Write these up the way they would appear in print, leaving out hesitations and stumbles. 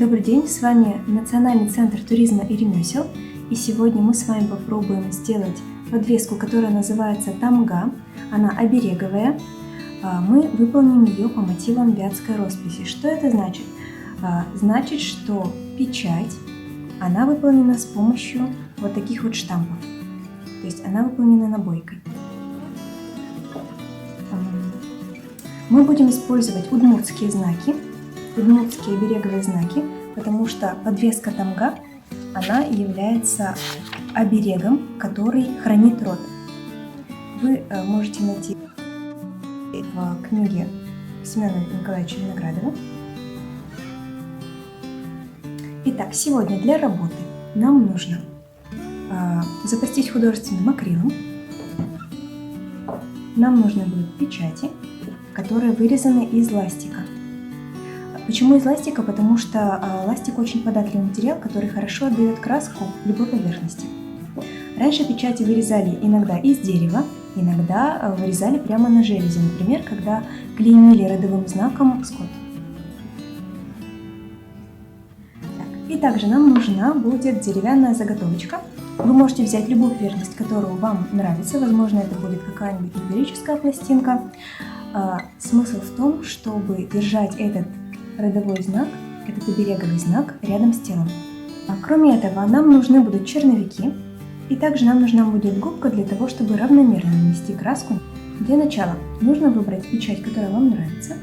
Добрый день, с вами Национальный центр туризма и ремесел, и сегодня мы с вами попробуем сделать подвеску, которая называется тамга, она обереговая. Мы выполним ее по мотивам вятской росписи. Что это значит? Значит, что печать, она выполнена с помощью вот таких вот штампов, то есть она выполнена набойкой. Мы будем использовать удмуртские знаки, удмуртские обереговые знаки, потому что подвеска тамга, она является оберегом, который хранит род. Вы можете найти в книге Семена Николаевича Виноградова. Итак, сегодня для работы нам нужно запастись художественным акрилом. Нам нужны будут печати, которые вырезаны из ластика. Почему из ластика? Потому что ластик очень податливый материал, который хорошо отдает краску любой поверхности. Раньше печати вырезали иногда из дерева, иногда вырезали прямо на железе, например, когда клеймили родовым знаком скот. И также нам нужна будет деревянная заготовочка. Вы можете взять любую поверхность, которую вам нравится, возможно, это будет какая-нибудь металлическая пластинка. Смысл в том, чтобы держать этот родовой знак, этот обереговый знак рядом с телом. Кроме этого, нам нужны будут черновики, и также нам нужна будет губка для того, чтобы равномерно нанести краску. Для начала нужно выбрать печать, которая вам нравится.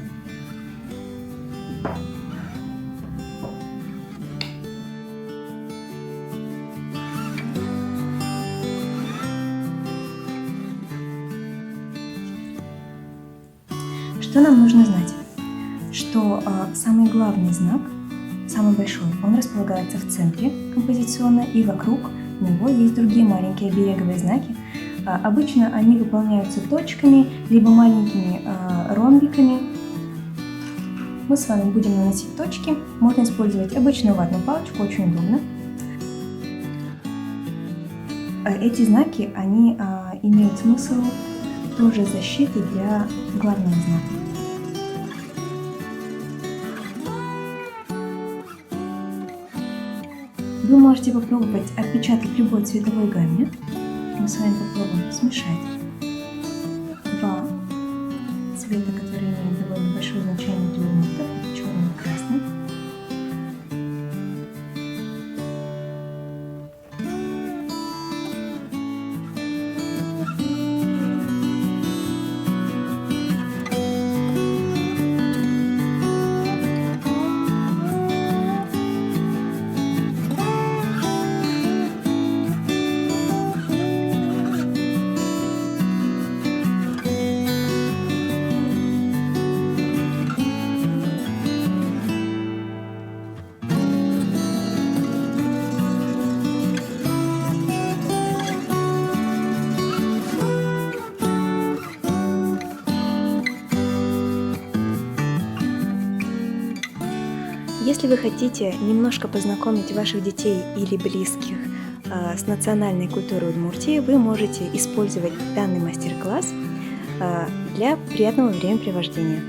Что нам нужно знать? Что самый главный знак, самый большой, он располагается в центре композиционно, и вокруг него есть другие маленькие обереговые знаки. Обычно они выполняются точками, либо маленькими ромбиками. Мы с вами будем наносить точки. Можно использовать обычную ватную палочку, очень удобно. Эти знаки, они имеют смысл тоже защиты для главного знака. Вы можете попробовать отпечатать любой цветовой гамме. Мы с вами попробуем смешать два цвета, которые имеют довольно большое значение для удмуртов, черный и красный. Если вы хотите немножко познакомить ваших детей или близких с национальной культурой Удмуртии, вы можете использовать данный мастер-класс для приятного времяпрепровождения.